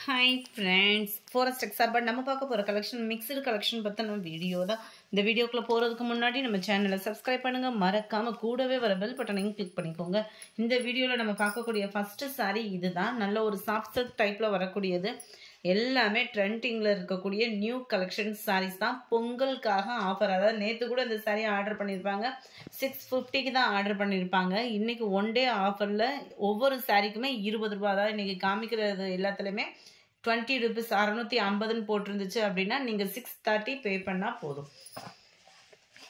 Hi friends, Forest Exarban நம்ம பார்க்க போற கலெக்ஷன் மிக்ஸ்டு கலெக்ஷன் பத்தின வீடியோ தான். இந்த வீடியோக்குள்ள போறதுக்கு முன்னாடி நம்ம சேனலை சப்ஸ்கிரைப் பண்ணுங்க, மறக்காம கூடவே வர பெல் பட்டனையும் கிளிக் பண்ணிக்கோங்க. இந்த வீடியோல நம்ம பார்க்கக்கூடிய ஃபர்ஸ்ட் saree இதுதான். நல்ல ஒரு சாஃப்ட் சில்க் டைப்ல வரக்கூடியது. எல்லாமே ட்ரெண்டிங்ல இருக்கக்கூடிய நியூ கலெக்ஷன் sarees தான். பொங்கலுக்காக ஆஃபர். அதாவது நேத்து கூட இந்த saree ஆர்டர் பண்ணிருப்பாங்க. 650க்கு தான் ஆர்டர் பண்ணிருப்பாங்க. இன்னைக்கு ஒன் டே ஆஃபர்ல ஒவ்வொரு சாரிக்குமே 20 ரூபாய். அதாவது இன்னைக்கு காமிக்கிறது எல்லாத்துலயுமே 20 rupees 650ன்னு போட்டிருந்துச்சு அப்படின்னா நீங்க 630 பே பண்ணா போதும்.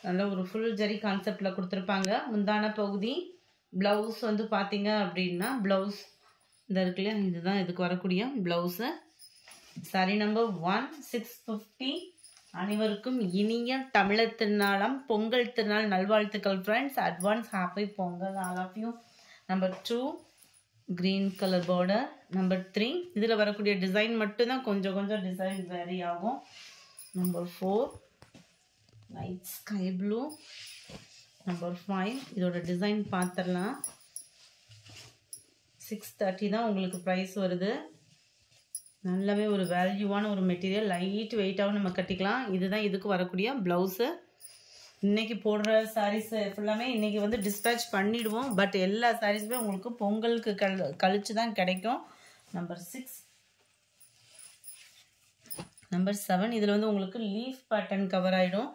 நல்ல ஒரு ஃபுல் ஜரி கான்செப்ட்ல கொடுத்துருப்பாங்க. முந்தான பகுதி பிளவுஸ் வந்து பாத்தீங்க அப்படின்னா பிளவுஸ் இந்த இருக்குல்ல, இதுதான் இதுக்கு வரக்கூடிய பிளவுஸ். Sorry number 1650. அனைவருக்கும் இனிய தமிழர் திருநாளாம் பொங்கல் திருநாள் நல்வாழ்த்துக்கள் friends. Advance happy Pongal all of you. Number 2 green color border. Number 3 இதில் வரக்கூடிய டிசைன் மட்டும் தான் கொஞ்சம் டிசைன் வேரி ஆகும். Number 4 light sky blue. Number 5 இதோட டிசைன் பார்த்துடலாம். 630 தான் உங்களுக்கு ப்ரைஸ் வருது. நல்லாவே ஒரு வேல்யூவான ஒரு மெட்டீரியல், லைட் வெயிட்டாகவும் நம்ம கட்டிக்கலாம். இதுதான் இதுக்கு வரக்கூடிய ப்ளவுஸு. இன்னைக்கு போடுற சாரீஸ் ஃபுல்லாமே இன்னைக்கு வந்து டிஸ்பேச் பண்ணிடுவோம். பட் எல்லா சாரீஸுமே உங்களுக்கு பொங்கலுக்கு கழிச்சு தான் கிடைக்கும். நம்பர் 6 நம்பர் 7 இதில் வந்து உங்களுக்கு லீஃப் பேட்டர்ன் கவர் ஆகிடும்.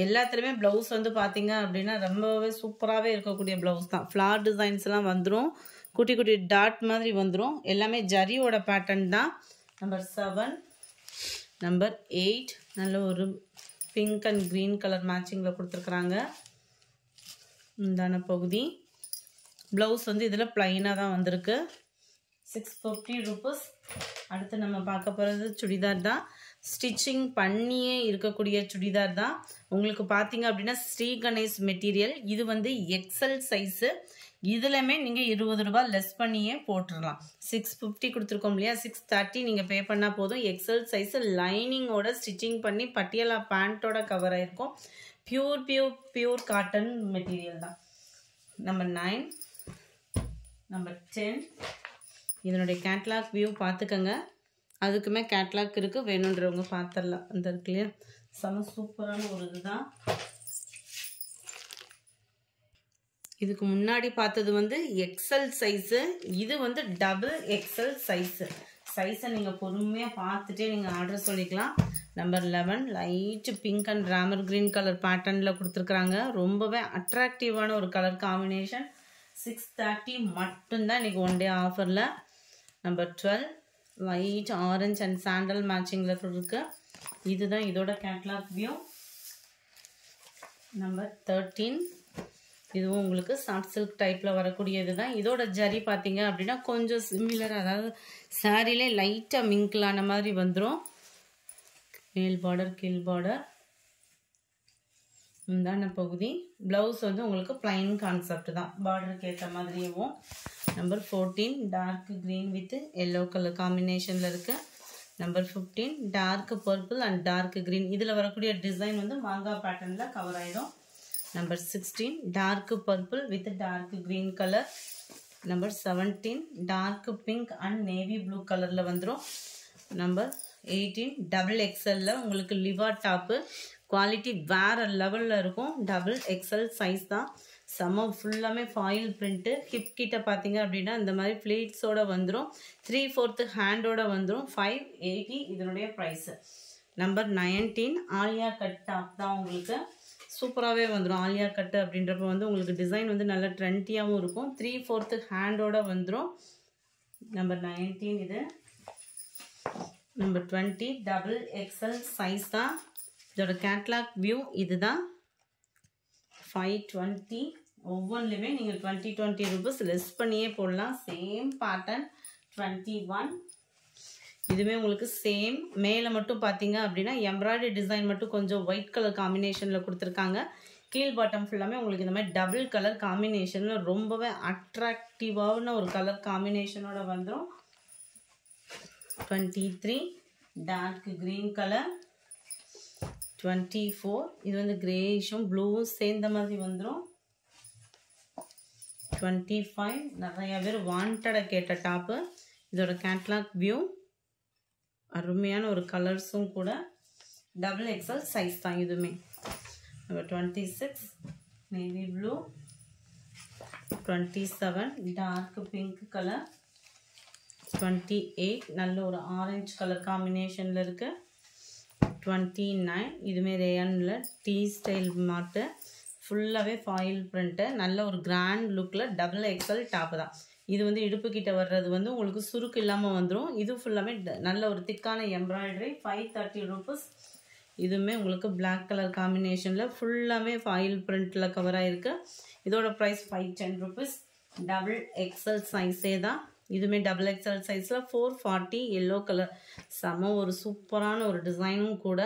எல்லாத்துலேயுமே ப்ளவுஸ் வந்து பார்த்தீங்க அப்படின்னா ரொம்பவே சூப்பராகவே இருக்கக்கூடிய ப்ளவுஸ் தான். ஃப்ளார் டிசைன்ஸ்லாம் வந்துடும், குட்டி குட்டி டாட் மாதிரி வந்துடும். எல்லாமே ஜரியோட பேட்டர்ன் தான். நம்பர் 7 நம்பர் 8 நல்ல ஒரு பிங்க் அண்ட் க்ரீன் கலர் மேட்சிங்கில் கொடுத்துருக்குறாங்க. இந்தான பகுதி ப்ளவுஸ் வந்து இதில் ப்ளைனாக தான் வந்திருக்கு. 650 rupees. அடுத்து நம்ம பார்க்க போகிறது சுடிதார் தான். ஸ்டிச்சிங் பண்ணியே இருக்கக்கூடிய சுடிதார் தான். உங்களுக்கு பார்த்தீங்க அப்படின்னா ஸ்ரீ கணேஷ் மெட்டீரியல். இது வந்து எக்ஸல் சைஸு. இதுலையுமே நீங்கள் 20 ரூபாய் லெஸ் பண்ணியே போட்டுடலாம். 650 கொடுத்துருக்கோம் இல்லையா, 630 நீங்கள் பே பண்ணால் போதும். எக்ஸல் சைஸு லைனிங்கோட ஸ்டிச்சிங் பண்ணி பட்டியலா பேண்ட்டோட கவர் ஆகிருக்கும். பியூர் காட்டன் மெட்டீரியல் தான். நம்பர் 9 நம்பர் 10 இதனுடைய கேட்லாக் வியூ பார்த்துக்கங்க. அதுக்குமே கேட்லாக் இருக்குது, வேணுன்றவங்க பார்த்துடலாம். அந்த இருக்கு இல்லையா, செம சூப்பரான ஒரு இதுதான். இதுக்கு முன்னாடி பார்த்தது வந்து எக்ஸல் சைஸு, இது வந்து டபுள் எக்ஸல் சைஸு. சைஸை நீங்கள் பொறுமையாக பார்த்துட்டே நீங்கள் ஆர்டர் சொல்லிக்கலாம். Number 11 light pink and Ramar green colour பேட்டர்னில் கொடுத்துருக்குறாங்க. ரொம்பவே அட்ராக்டிவான ஒரு கலர் காம்பினேஷன். 630 மட்டும்தான் இன்றைக்கி ஒன் டே ஆஃபரில். Number 12 light orange and sandal மேட்சிங்கில் இருக்கு. இதுதான் இதோட கேட்லாக் வியூ. நம்பர் 13 இதுவும் உங்களுக்கு சாஃப்ட் சில்க் டைப்பில் வரக்கூடியது தான். இதோட ஜரி பார்த்தீங்க அப்படின்னா கொஞ்சம் சிமிலர், அதாவது சாரிலே லைட்டாக மிங்கிளான மாதிரி வந்துடும். மேல் பார்டர் கீழ் பார்டர் இந்தான பகுதி. ப்ளவுஸ் வந்து உங்களுக்கு பிளைன் கான்செப்ட் தான், பார்டருக்கு ஏற்ற மாதிரியேவும். Number 14 dark green with yellow colour காம்பினேஷனில் இருக்குது. Number 15 dark purple and dark green. இதில் வரக்கூடிய டிசைன் வந்து மாங்காய் பேட்டர்னில் கவர் ஆகிடும். Number 16 dark purple with dark green colour. Number 17 dark pink and navy blue கலரில் வந்துடும். நம்பர் 18 டபுள் எக்ஸல்ல உங்களுக்கு லிவா டாப்பு. குவாலிட்டி வேறு லெவலில் இருக்கும். டபுள் எக்ஸல் சைஸ் தான். செம்ம ஃபுல்லாமே ஃபாயில் பிரிண்ட்டு. ஹிப் கிட்ட பார்த்தீங்க அப்படின்னா இந்த மாதிரி ஃப்ளீட்ஸோடு வந்துடும். 3/4 ஹேண்டோட வந்துடும். 580 இதனுடைய price. Number 19 Alia cut top தான். உங்களுக்கு சூப்பராகவே வந்துடும். ஆலியா கட்டு அப்படின்றப்ப வந்து உங்களுக்கு டிசைன் வந்து நல்ல ட்ரெண்டியாகவும் இருக்கும். 3/4 ஹேண்டோட வந்துடும். நம்பர் 19 இது. நம்பர் 20 டபுள் எக்ஸல் சைஸ் தான். இதோட கேட்லாக் வியூ இது தான். 520 ஒவ்வொன்றுலையுமே நீங்கள் 20 rupees லெஸ் பண்ணியே போடலாம். Same pattern 21. இதுவே உங்களுக்கு சேம். மேலே மட்டும் பார்த்தீங்க அப்படின்னா எம்ப்ராய்டரி டிசைன் மட்டும் கொஞ்சம் ஒயிட் கலர் காம்பினேஷனில் கொடுத்துருக்காங்க. கீழ் பாட்டம் ஃபுல்லாமே உங்களுக்கு இந்த மாதிரி டபுள் கலர் காம்பினேஷனில் ரொம்பவே அட்ராக்டிவான ஒரு கலர் காம்பினேஷனோட வந்துடும். 23 டார்க் க்ரீன் கலர். 24 இது வந்து கிரேஷும் ப்ளூவும் சேர்ந்த மாதிரி வந்துடும். 25 நிறைய பேர் வாண்டடாக கேட்ட டாப்பு. இதோட கேட்லாக் வியூ அருமையான ஒரு கலர்ஸும் கூட. டபுள் எக்ஸல் சைஸ் தான் இதுவுமே. Number 26 navy blue, 27 dark pink colour, 28 நல்ல ஒரு ஆரஞ்சு கலர் காம்பினேஷனில் இருக்குது, 29 இதுவுமே ரேயானில் டீ ஸ்டைல் மாட்டு, ஃபுல்லாகவே ஃபாயில் பிரிண்ட்டு, நல்ல ஒரு கிராண்ட் லுக்கில் டபுள் எக்ஸல் டாப்பு தான். இது வந்து இடுப்பு கிட்ட வர்றது வந்து உங்களுக்கு சுருக்கு இல்லாமல் வந்துடும். இது ஃபுல்லாமே நல்ல ஒரு திக்கான எம்ப்ராய்டரி. 530 rupees. இதுவுமே உங்களுக்கு பிளாக் கலர் காம்பினேஷனில் ஃபுல்லாமே ஃபாயில் பிரிண்டில் கவர் ஆகிருக்கு. இதோட ப்ரைஸ் 510 rupees. டபுள் எக்ஸல் சைஸே தான். இதுவுமே டபுள் எக்ஸல் சைஸில் 440 எல்லோ கலர். செம ஒரு சூப்பரான ஒரு டிசைனும் கூட.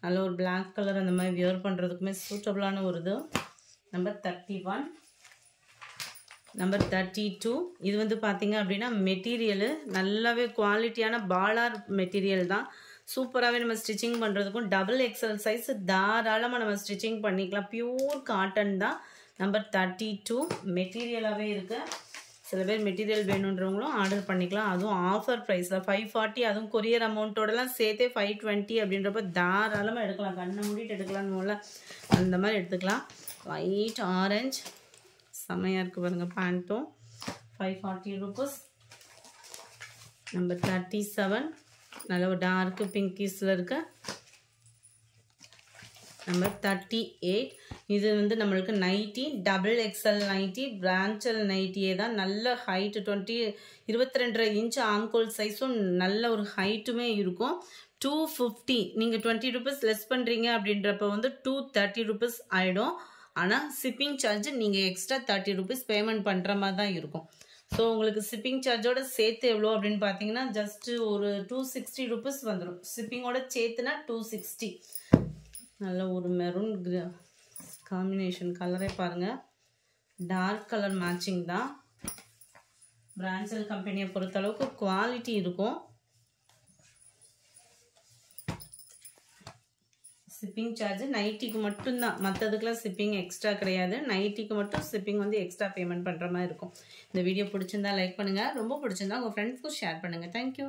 நல்ல ஒரு பிளாக் கலர் அந்த மாதிரி வியர் பண்ணுறதுக்குமே சூட்டபுளான ஒரு இது. நம்பர் 31 நம்பர் 32 இது வந்து பார்த்தீங்க அப்படின்னா மெட்டீரியலு நல்லாவே குவாலிட்டியான பாலார் மெட்டீரியல் தான். சூப்பராகவே நம்ம ஸ்டிச்சிங் பண்ணுறதுக்கும் டபுள் எக்ஸல் சைஸ் தாராளமாக நம்ம ஸ்டிச்சிங் பண்ணிக்கலாம். பியூர் காட்டன் தான். நம்பர் 32 மெட்டீரியலாகவே இருக்குது. சில பேர் மெட்டீரியல் வேணுன்றவங்களும் ஆர்டர் பண்ணிக்கலாம். அதுவும் ஆஃபர் ப்ரைஸில் 540, அதுவும் கொரியர் அமௌண்ட்டோடலாம் சேர்த்தே 520 அப்படின்றப்ப தாராளமாக எடுக்கலாம். கண்ணை மூடிட்டு எடுக்கலாம்னு அந்த மாதிரி எடுத்துக்கலாம். ஒயிட் ஆரஞ்சு செம்மையாக இருக்குது பாருங்கள். பேண்ட்டும் 540 rupees. நம்பர் 37 நல்ல ஒரு டார்க்கு பிங்கிஸில் இருக்கு. நம்பர் 38 இது வந்து நம்மளுக்கு நைட்டி, டபுள் எக்ஸல் நைட்டி, பிரான்ச்சல் நைட்டியே தான். நல்ல ஹைட்டு 22.5 இன்ச் ஆம்கோல் சைஸும் நல்ல ஒரு ஹைட்டுமே இருக்கும். 250 நீங்கள் 20 rupees லெஸ் பண்ணுறீங்க அப்படின்றப்ப வந்து 230 rupees ஆகிடும். ஆனால் ஷிப்பிங் சார்ஜ் நீங்கள் எக்ஸ்ட்ரா 30 rupees பேமெண்ட் பண்ணுற மாதிரி தான் இருக்கும். ஸோ உங்களுக்கு ஷிப்பிங் சார்ஜோட சேர்த்து எவ்வளோ அப்படின்னு பார்த்தீங்கன்னா ஜஸ்ட்டு ஒரு 260 rupees வந்துடும். ஷிப்பிங்கோட சேர்த்துனா 260. நல்ல ஒரு மெரூன் காம்பினேஷன் கலரே பாருங்கள். டார்க் கலர் மேட்சிங் தான். பிரான்ச்சல் கம்பெனியை பொறுத்தளவுக்கு குவாலிட்டி இருக்கும். ஷிப்பிங் சார்ஜ் நைட்டிக்கு மட்டும்தான், மற்றதுக்கெலாம் ஷிப்பிங் எக்ஸ்ட்ரா கிடையாது. நைட்டிக்கு மட்டும் ஷிப்பிங் வந்து எக்ஸ்ட்ரா பேமெண்ட் பண்ணுற மாதிரி இருக்கும். இந்த வீடியோ பிடிச்சிருந்தா லைக் பண்ணுங்கள். ரொம்ப பிடிச்சிருந்தா உங்கள் ஃப்ரெண்ட்ஸ்க்கும் ஷேர் பண்ணுங்கள். தேங்க்யூ.